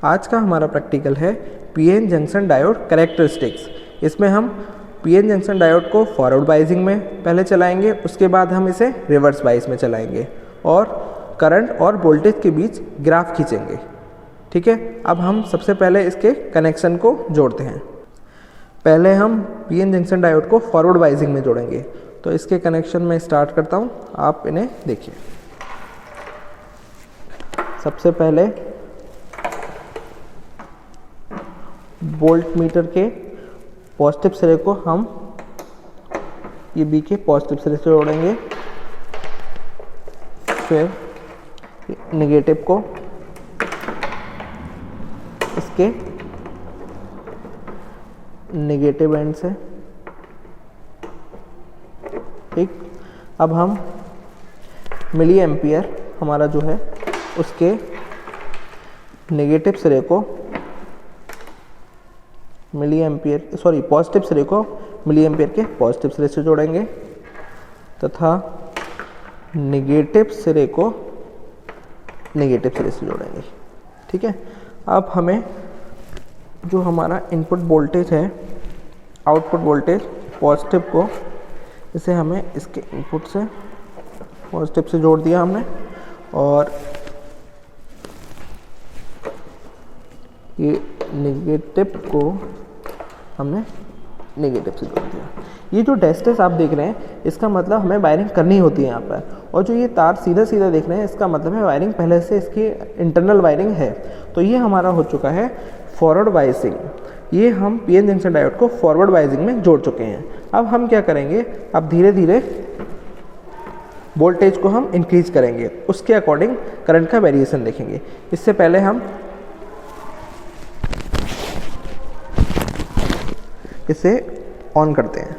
आज का हमारा प्रैक्टिकल है पीएन जंक्शन डायोड कैरेक्टरिस्टिक्स। इसमें हम पीएन जंक्शन डायोड को फॉरवर्ड बाइजिंग में पहले चलाएंगे, उसके बाद हम इसे रिवर्स बाइस में चलाएंगे और करंट और वोल्टेज के बीच ग्राफ खींचेंगे। ठीक है, अब हम सबसे पहले इसके कनेक्शन को जोड़ते हैं। पहले हम पीएन जंक्शन डायोड को फॉरवर्ड बाइजिंग में जोड़ेंगे, तो इसके कनेक्शन में स्टार्ट करता हूँ, आप इन्हें देखिए। सबसे पहले वोल्ट मीटर के पॉजिटिव सिरे को हम ये बी के पॉजिटिव सिरे से जोड़ेंगे, फिर नेगेटिव को इसके नेगेटिव एंड से। ठीक, अब हम मिली एम्पियर हमारा जो है उसके नेगेटिव सिरे को पॉजिटिव सिरे को मिली एम्पियर के पॉजिटिव सिरे से जोड़ेंगे तथा नेगेटिव सिरे को नेगेटिव सिरे से जोड़ेंगे। ठीक है, अब हमें जो हमारा इनपुट वोल्टेज है, आउटपुट वोल्टेज पॉजिटिव को, इसे हमें इसके इनपुट से पॉजिटिव से जोड़ दिया हमने और ये नेगेटिव को हमने नेगेटिव से जोड़ दिया। ये जो डैशेस आप देख रहे हैं, इसका मतलब हमें वायरिंग करनी होती है यहाँ पर, और जो ये तार सीधा सीधा देख रहे हैं, इसका मतलब है वायरिंग पहले से इसकी इंटरनल वायरिंग है। तो ये हमारा हो चुका है फॉरवर्ड बाइसिंग। ये हम पीएन जंक्शन डायोड को फॉरवर्ड बाइसिंग में जोड़ चुके हैं। अब हम क्या करेंगे, अब धीरे धीरे वोल्टेज को हम इंक्रीज करेंगे, उसके अकॉर्डिंग करंट का वेरिएशन देखेंगे। इससे पहले हम इसे ऑन करते हैं।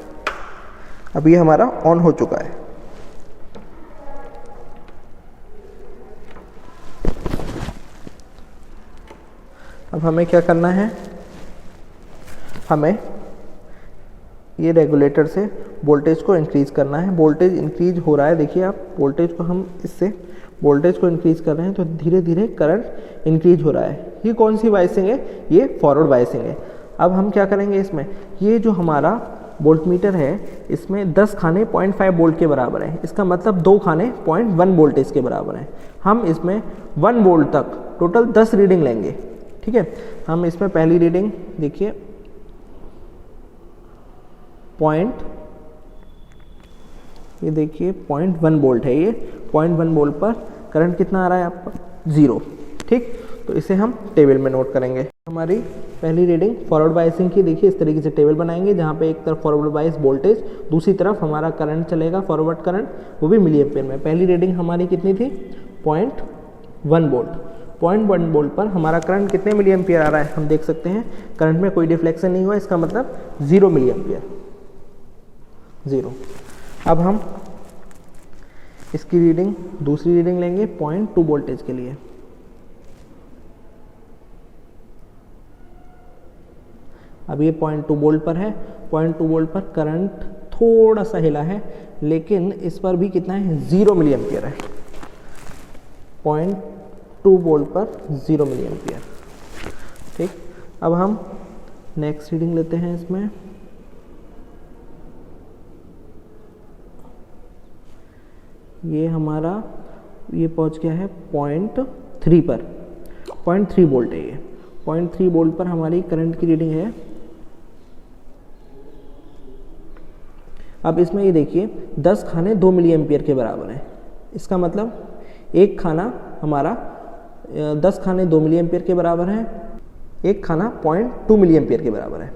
अब ये हमारा ऑन हो चुका है। अब हमें क्या करना है, हमें ये रेगुलेटर से वोल्टेज को इंक्रीज करना है। वोल्टेज इंक्रीज हो रहा है, देखिए आप, वोल्टेज को हम इससे वोल्टेज को इंक्रीज कर रहे हैं, तो धीरे धीरे करंट इंक्रीज हो रहा है। ये कौन सी बाइसिंग है, ये फॉरवर्ड बाइसिंग है। अब हम क्या करेंगे, इसमें ये जो हमारा वोल्ट मीटर है, इसमें 10 खाने 0.5 वोल्ट के बराबर है। इसका मतलब 2 खाने 0.1 वोल्टेज के बराबर है। हम इसमें 1 वोल्ट तक टोटल 10 रीडिंग लेंगे। ठीक है, हम इसमें पहली रीडिंग देखिए, ये देखिए 0.1 वोल्ट है। ये 0.1 वोल्ट पर करंट कितना आ रहा है आपका, 0। ठीक, तो इसे हम टेबल में नोट करेंगे। हमारी पहली रीडिंग फॉरवर्ड बाइसिंग की, देखिए इस तरीके से टेबल बनाएंगे, जहाँ पे एक तरफ फॉरवर्ड बाइस वोल्टेज, दूसरी तरफ हमारा करंट चलेगा फॉरवर्ड करंट, वो भी मिली एम्पियर में। पहली रीडिंग हमारी कितनी थी, 0.1 वोल्ट। 0.1 वोल्ट पर हमारा करंट कितने मिली एम्पियर आ रहा है, हम देख सकते हैं करंट में कोई डिफ्लेक्शन नहीं हुआ, इसका मतलब 0 मिली एम्पियर, 0। अब हम इसकी रीडिंग, दूसरी रीडिंग लेंगे 0.2 वोल्टेज के लिए। अब ये 0.2 वोल्ट पर है। 0.2 वोल्ट पर करंट थोड़ा सा हिला है, लेकिन इस पर भी कितना है, 0 मिली एम्पियर है। 0.2 वोल्ट पर 0 मिली एम्पियर। ठीक, अब हम नेक्स्ट रीडिंग लेते हैं इसमें। ये हमारा ये पहुंच गया है 0.3 पर, 0.3 वोल्ट है ये। 0.3 वोल्ट पर हमारी करंट की रीडिंग है। अब इसमें ये देखिए 10 खाने 2 मिली एम्पियर के बराबर है। इसका मतलब एक खाना हमारा 10 खाने 2 मिली एम्पियर के बराबर है, एक खाना 0.2 मिली एम्पियर के बराबर है।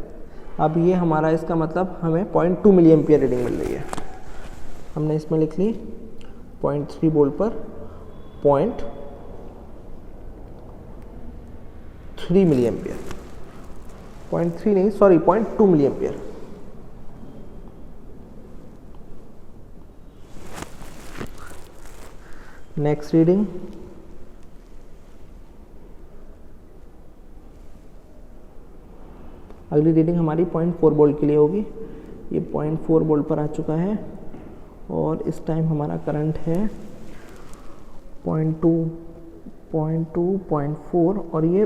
अब ये हमारा, इसका मतलब हमें 0.2 मिली एम्पियर रीडिंग मिल रही है। हमने इसमें लिख ली 0.3 वोल्ट पर 0.3 मिली एम्पियर, 0.3 नहीं, sorry 0.2 milliampere. Next reading, अगली रीडिंग हमारी 0.4 वोल्ट के लिए होगी। ये 0.4 वोल्ट पर आ चुका है और इस टाइम हमारा करंट है 0.2, 0.4 और ये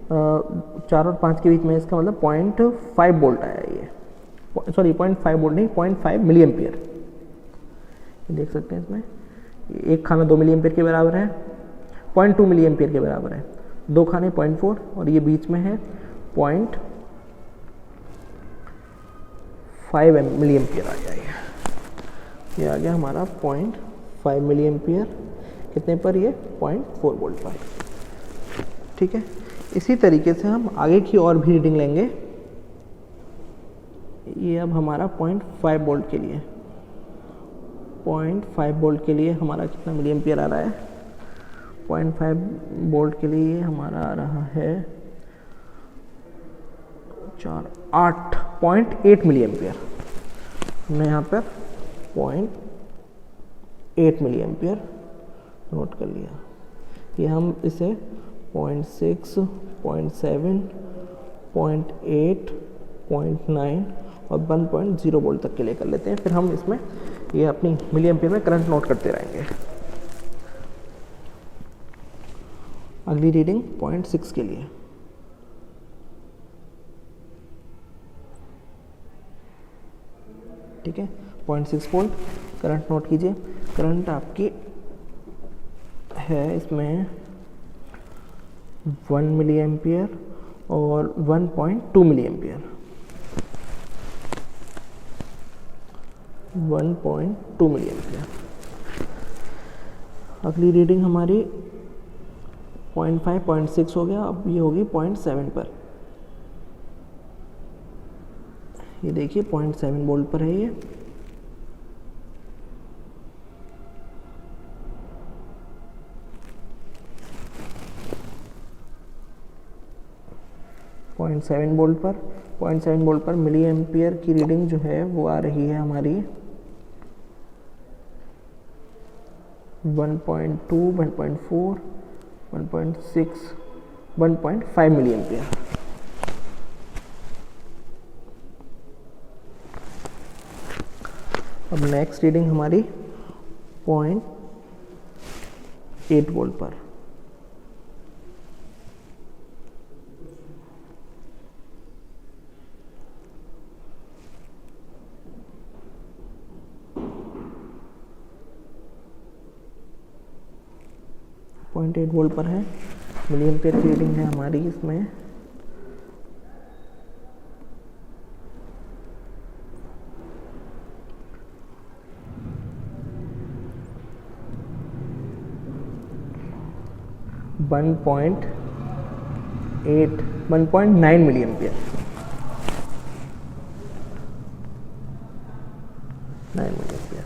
4 और 5 के बीच में, इसका मतलब 0.5 वोल्ट आया ये, सॉरी 0.5 वोल्ट नहीं, 0.5 मिली एम्पियर। देख सकते हैं इसमें एक खाना 2 मिली एम्पियर के बराबर है, 0.2 मिली एम्पियर के बराबर है, 2 खाने 0.4 और ये बीच में है 0.5 मिली एम्पियर आ गया ये आ गया हमारा 0.5 मिली एम्पियर, कितने पर, ये 0.4 वोल्ट पर। ठीक है, इसी तरीके से हम आगे की और भी रीडिंग लेंगे। ये अब हमारा 0.5 वोल्ट के लिए, 0.5 वोल्ट के लिए हमारा कितना मिली एम्पियर आ रहा है, 0.5 वोल्ट के लिए हमारा आ रहा है 8.8 मिली एम्पियर। हमने यहाँ पर 0.8 मिली एम्पियर नोट कर लिया। ये हम इसे 0.6, 0.7, 0.8, 0.9 और 1.0 वोल्ट तक के लिए कर लेते हैं, फिर हम इसमें ये अपनी मिली एम्पियर में करंट नोट करते रहेंगे। अगली रीडिंग 0.6 के लिए, ठीक है, 0.6 वोल्ट करंट नोट कीजिए। करंट आपकी है इसमें 1 मिली एम्पियर और 1.2 मिली एम्पियर, 1.2 मिली एम्पियर। अगली रीडिंग हमारी 0.5, 0.6 हो गया, अब ये होगी 0.7 पर। ये देखिए 0.7 वोल्ट पर है ये। पॉइंट 7 वोल्ट पर, 0.7 वोल्ट पर मिली एम्पियर की रीडिंग जो है वो आ रही है हमारी 1.2, 1.4, 1.6, 1.5 मिली एम्पियर। अब नेक्स्ट रीडिंग हमारी 0.8 वोल्ट पर, पॉइंट 8 वोल्ट पर है। मिली एम्पियर की रीडिंग है हमारी इसमें 1.9 मिली एम्पियर, 9 मिली एम्पियर।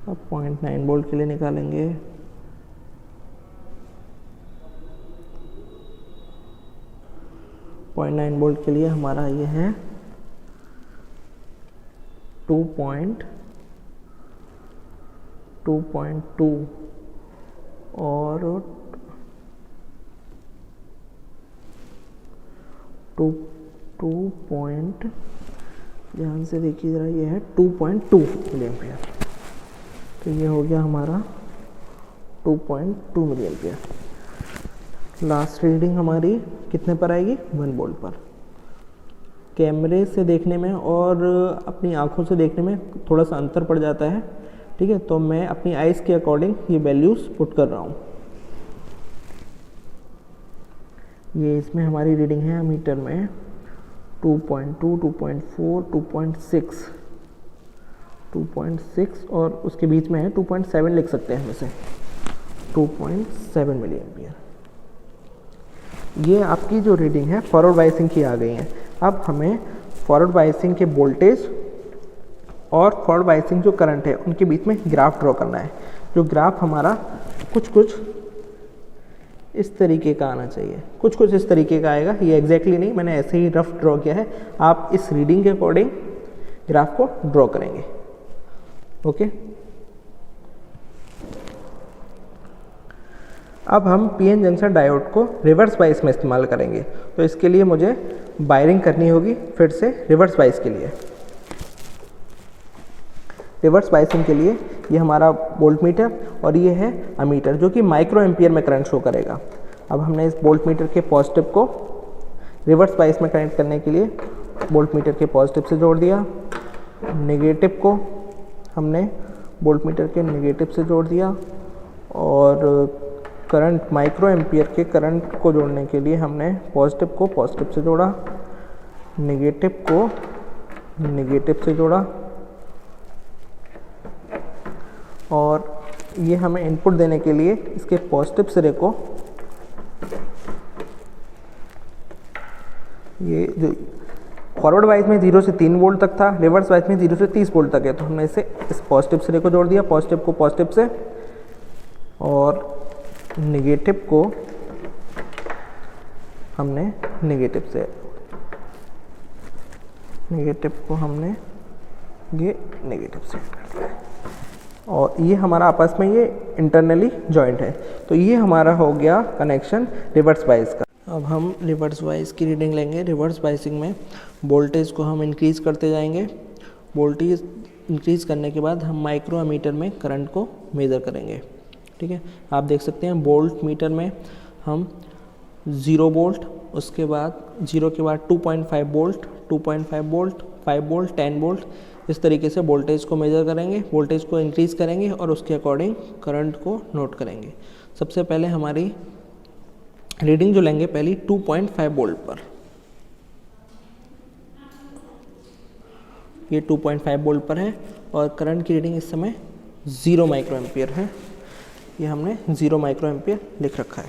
अब 0.9 वोल्ट के लिए निकालेंगे। पॉइंट 9 वोल्ट के लिए हमारा ये है 2.2 और 2 पॉइंट, ध्यान से देखिए ज़रा, ये है 2.2 मिली एम्पियर। तो ये हो गया हमारा 2.2 मिली एम्पियर। लास्ट रीडिंग हमारी कितने पर आएगी, 1 वोल्ट पर। कैमरे से देखने में और अपनी आंखों से देखने में थोड़ा सा अंतर पड़ जाता है, ठीक है, तो मैं अपनी आइज़ के अकॉर्डिंग ये वैल्यूज़ पुट कर रहा हूँ। ये इसमें हमारी रीडिंग है मीटर में 2.2, 2.4, 2.6 और उसके बीच में है 2.7 लिख सकते हैं हम इसे, 2.7 मिली एम्पियर। ये आपकी जो रीडिंग है फॉरवर्ड बायसिंग की आ गई है। अब हमें फॉरवर्ड बायसिंग के वोल्टेज और फॉरवर्ड बायसिंग जो करंट है उनके बीच में ग्राफ ड्रॉ करना है। जो ग्राफ हमारा कुछ इस तरीके का आना चाहिए, कुछ इस तरीके का आएगा। ये एग्जैक्टली नहीं, मैंने ऐसे ही रफ ड्रॉ किया है, आप इस रीडिंग के अकॉर्डिंग ग्राफ को ड्रॉ करेंगे। ओके, अब हम पीएन जंक्शन डायोड को रिवर्स बायस में इस्तेमाल करेंगे, तो इसके लिए मुझे वायरिंग करनी होगी फिर से रिवर्स बायस के लिए। रिवर्स बायसिंग के लिए ये हमारा वोल्ट मीटर और ये है अमीटर जो कि माइक्रो एम्पियर में करंट शो करेगा। अब हमने इस वोल्ट मीटर के पॉजिटिव को रिवर्स बायस में कनेक्ट करने के लिए वोल्ट मीटर के पॉजिटिव से जोड़ दिया, नेगेटिव को हमने वोल्ट मीटर के नेगेटिव से जोड़ दिया और करंट माइक्रो एम्पियर के करंट को जोड़ने के लिए हमने पॉजिटिव को पॉजिटिव से जोड़ा, नेगेटिव को नेगेटिव से जोड़ा और ये हमें इनपुट देने के लिए इसके पॉजिटिव सिरे को ये जो फॉरवर्ड वाइज में 0 से 3 वोल्ट तक था, रिवर्स वाइज में 0 से 30 वोल्ट तक है, तो हमने इसे इस पॉजिटिव सिरे को जोड़ दिया, पॉजिटिव को पॉजिटिव से और नेगेटिव को हमने नेगेटिव से, नेगेटिव को हमने ये नेगेटिव से और ये हमारा आपस में ये इंटरनली जॉइंट है। तो ये हमारा हो गया कनेक्शन रिवर्स बायस का। अब हम रिवर्स बायस की रीडिंग लेंगे। रिवर्स बायसिंग में वोल्टेज को हम इंक्रीज़ करते जाएंगे। वोल्टेज इंक्रीज़ करने के बाद हम माइक्रो मीटर में करंट को मेज़र करेंगे। ठीक है, आप देख सकते हैं वोल्ट मीटर में हम 0 वोल्ट, उसके बाद 0 के बाद 2.5 वोल्ट, 2.5 वोल्ट, 5 वोल्ट, 10 वोल्ट, इस तरीके से वोल्टेज को मेज़र करेंगे, वोल्टेज को इंक्रीज़ करेंगे और उसके अकॉर्डिंग करंट को नोट करेंगे। सबसे पहले हमारी रीडिंग जो लेंगे पहली 2.5 वोल्ट पर, ये 2.5 वोल्ट पर है और करंट की रीडिंग इस समय 0 माइक्रो एम्पियर है। ये हमने 0 माइक्रो एम्पियर लिख रखा है।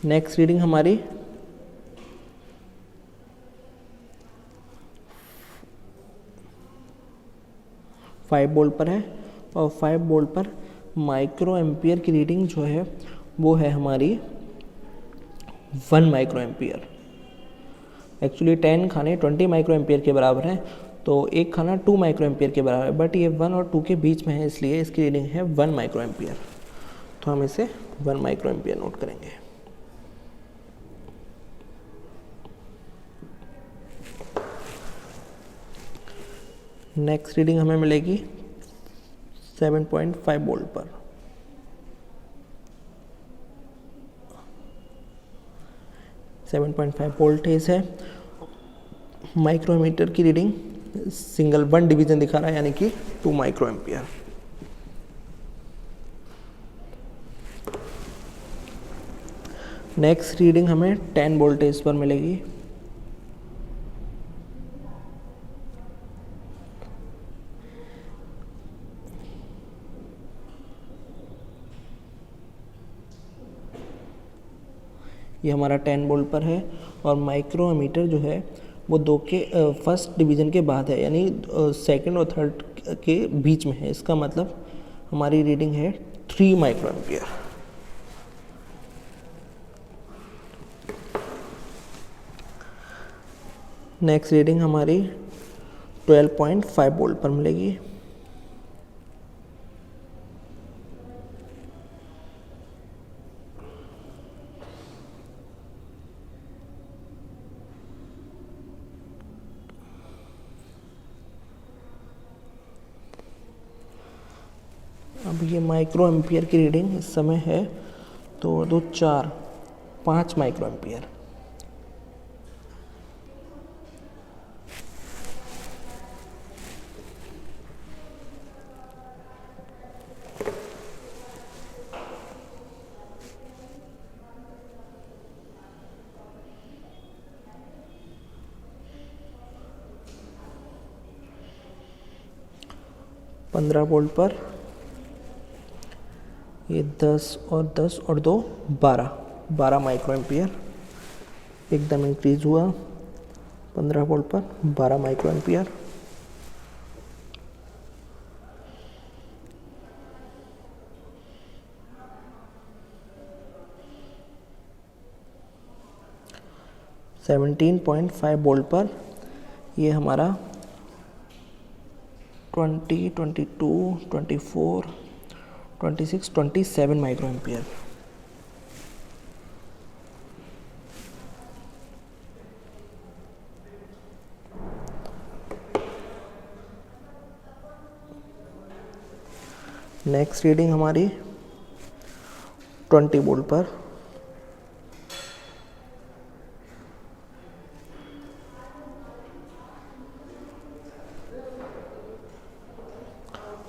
नेक्स्ट रीडिंग हमारी 5 वोल्ट पर है और 5 वोल्ट पर माइक्रो एम्पियर की रीडिंग जो है वो है हमारी 1 माइक्रो एम्पियर। एक्चुअली 10 खाने 20 माइक्रो एम्पियर के बराबर है, तो एक खाना 2 माइक्रो एम्पियर के बराबर है, बट ये 1 और 2 के बीच में है, इसलिए इसकी रीडिंग है 1 माइक्रो एम्पियर। तो हम इसे 1 माइक्रो एम्पियर नोट करेंगे। नेक्स्ट रीडिंग हमें मिलेगी 7.5 वोल्ट पर। वोल्टेज है। माइक्रोमीटर की रीडिंग सिंगल 1 डिवीजन दिखा रहा है, यानी कि 2 माइक्रो एम्पियर। नेक्स्ट रीडिंग हमें 10 वोल्टेज पर मिलेगी। ये हमारा 10 वोल्ट पर है और माइक्रोमीटर जो है वो 2 के फर्स्ट डिवीज़न के बाद है, यानी सेकंड और थर्ड के बीच में है। इसका मतलब हमारी रीडिंग है 3 माइक्रो एम्पियर। नेक्स्ट रीडिंग हमारी 12.5 वोल्ट पर मिलेगी। अब ये माइक्रो एम्पियर की रीडिंग इस समय है तो 2 4 5 माइक्रो एम्पियर। पंद्रह वोल्ट पर ये 10 और 10 और 2 12 माइक्रो एम्पियर एकदम इंक्रीज हुआ। 15 वोल्ट पर 12 micro ampere. Seventeen point 5 volt पर ये हमारा 20, 22, 24, 26, 27 माइक्रो एम्पियर। नेक्स्ट रीडिंग हमारी 20 वोल्ट पर।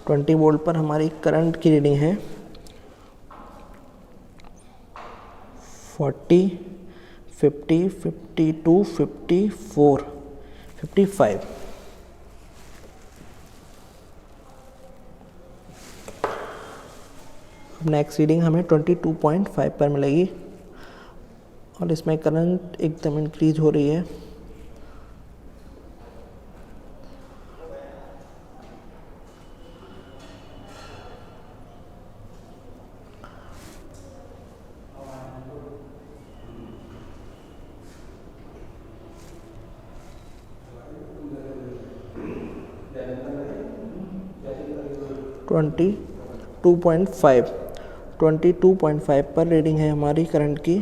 ट्वेंटी वोल्ट पर हमारी करंट की रीडिंग है 40, 50, 52, 54, 55। अब नेक्स्ट रीडिंग हमें 22.5 पर मिलेगी और इसमें करंट एकदम इंक्रीज हो रही है। ट्वेंटी 22.5 पर रीडिंग है हमारी करंट की।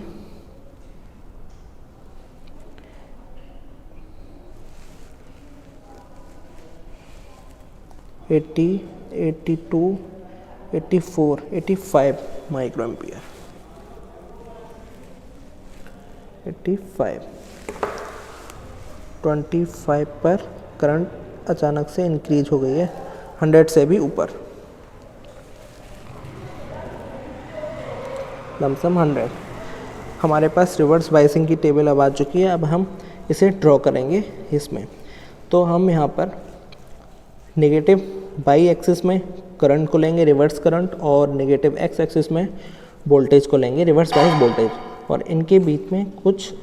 Eighty, 82, 84, 85 micro ampere. 85, 25 पर करंट अचानक से इंक्रीज हो गई है 100 से भी ऊपर, लमसम 100। हमारे पास रिवर्स बायसिंग की टेबल अब आ चुकी है। अब हम इसे ड्रॉ करेंगे इसमें। तो हम यहाँ पर नेगेटिव बाई एक्सिस में करंट को लेंगे, रिवर्स करंट, और नेगेटिव एक्स एक्सिस में वोल्टेज को लेंगे, रिवर्स बायस वोल्टेज, और इनके बीच में कुछ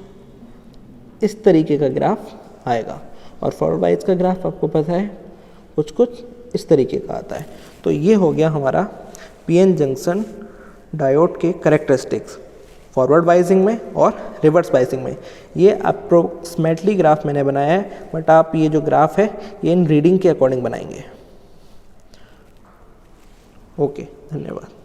इस तरीके का ग्राफ आएगा। और फॉरवर्ड बायस का ग्राफ आपको पता है कुछ इस तरीके का आता है। तो ये हो गया हमारा पीएन जंक्शन डायोड के कैरेक्टरिस्टिक्स फॉरवर्ड बायसिंग में और रिवर्स बायसिंग में। ये अप्रोक्सीमेटली ग्राफ मैंने बनाया है, बट आप ये जो ग्राफ है ये इन रीडिंग के अकॉर्डिंग बनाएंगे। ओके, धन्यवाद।